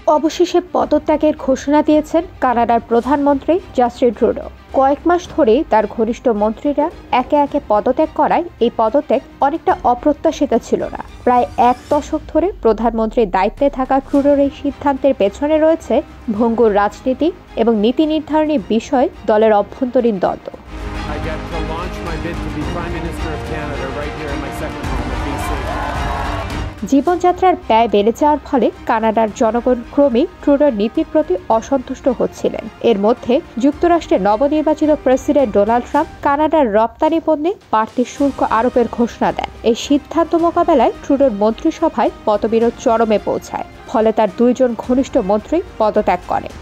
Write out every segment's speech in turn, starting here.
অবশেষে পদত্যাগের ঘোষণা দিয়েছেন কানাডার প্রধানমন্ত্রী জাস্টিন ট্রুডো। কয়েক মাস ধরেই তার ঘনিষ্ঠ মন্ত্রীরা একে একে পদত্যাগ করায় এই পদত্যাগ অনেকটা অপ্রত্যাশিত ছিল না। প্রায় এক দশক ধরে প্রধানমন্ত্রীর দায়িত্বে থাকা ট্রুডোর এই সিদ্ধান্তের পেছনে রয়েছে ভঙ্গুর রাজনীতি এবং নীতি নির্ধারণী বিষয় দলের অভ্যন্তরীণ দ্বন্দ্ব। জীবনযাত্রার ব্যয় বেড়ে যাওয়ার ফলে কানাডার জনগণ ক্রমেই ট্রুডোর নীতির প্রতি অসন্তুষ্ট হচ্ছিলেন। এর মধ্যে যুক্তরাষ্ট্রের নবনির্বাচিত প্রেসিডেন্ট ডোনাল্ড ট্রাম্প কানাডার রপ্তানি পণ্যে বাড়তি শুল্ক আরোপের ঘোষণা দেন। এই সিদ্ধান্ত মোকাবেলায় ট্রুডোর মন্ত্রিসভায় মতবিরোধ চরমে পৌঁছায়, ফলে তার দুইজন ঘনিষ্ঠ মন্ত্রী পদত্যাগ করেন।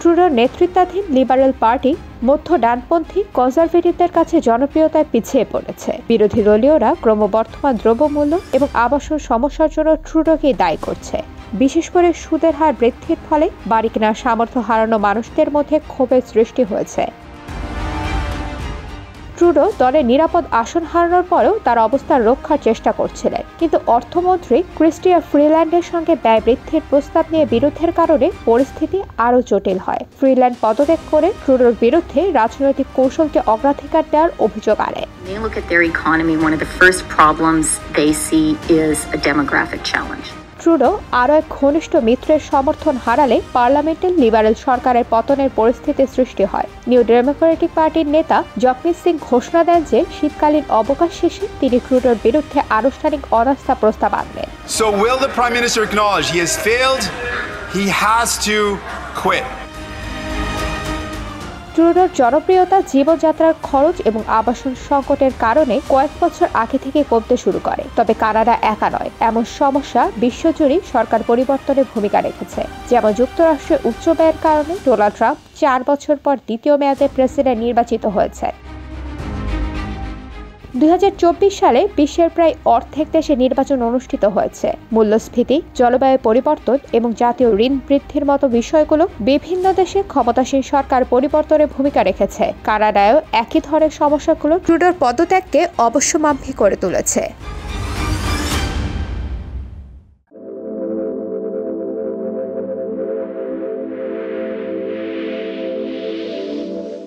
ট্রুডোর নেতৃত্বাধীন লিবারেল পার্টি মধ্য ডানপন্থী কনজারভেটিভদের কাছে জনপ্রিয়তায় পিছিয়ে পড়েছে। বিরোধী দলীয়রা ক্রমবর্ধমান দ্রব্যমূল্য এবং আবাসন সমস্যার জন্য ট্রুডোকে দায়ী করছে। বিশেষ করে সুদের হার বৃদ্ধির ফলে বাড়ি কেনার সামর্থ্য হারানো মানুষদের মধ্যে ক্ষোভের সৃষ্টি হয়েছে। ট্রুডো দলের নিরাপদ আসন হারানোর পরেও তার অবস্থা রক্ষার চেষ্টা করছিলেন, কিন্তু অর্থমন্ত্রী ক্রিস্টিয়া ফ্রিল্যান্ডের সঙ্গে ব্যয় বৃদ্ধির প্রস্তাব নিয়ে বিরোধের কারণে পরিস্থিতি আরও জটিল হয়। ফ্রিল্যান্ড পদত্যাগ করে ট্রুডোর বিরুদ্ধে রাজনৈতিক কৌশলকে অগ্রাধিকার দেওয়ার অভিযোগ আনে। They look at their economy, one of the first problems they see is a demographic challenge. Trudeau আরও এক ঘনিষ্ঠ মিত্রের সমর্থন হারালে পার্লামেন্টের লিবারেল সরকারের পতনের পরিস্থিতি সৃষ্টি হয়। নিউ ডেমোক্রেটিক পার্টির নেতা জগমিত সিং ঘোষণা দেন যে শীতকালীন অবকাশ শেষে তিনি ট্রুডোর বিরুদ্ধে আনুষ্ঠানিক অনাস্থা প্রস্তাব আনবেন। So will the Prime Minister acknowledge he has failed? He has to quit. ট্রুডোর জনপ্রিয়তা জীবনযাত্রার খরচ এবং আবাসন সংকটের কারণে কয়েক বছর আগে থেকে কমতে শুরু করে। তবে কানাডা একা নয়, এমন সমস্যা বিশ্বজুড়েই সরকার পরিবর্তনের ভূমিকা রেখেছে। যেমন যুক্তরাষ্ট্রে উচ্চ ব্যয়ের কারণে ডোনাল্ড ট্রাম্প 4 বছর পর দ্বিতীয় মেয়াদে প্রেসিডেন্ট নির্বাচিত হয়েছে। 2024 সালে বিশ্বের প্রায় অর্ধেক দেশে নির্বাচন অনুষ্ঠিত হয়েছে। মূল্যস্ফীতি, জলবায়ু পরিবর্তন এবং জাতীয় ঋণ বৃদ্ধির মতো বিষয়গুলো বিভিন্ন দেশে ক্ষমতাসীন সরকার পরিবর্তনে ভূমিকা রেখেছে। কানাডায়ও একই ধরনের সমস্যাগুলো ট্রুডোর পদত্যাগকে অবশ্যম্ভাবী করে তুলেছে।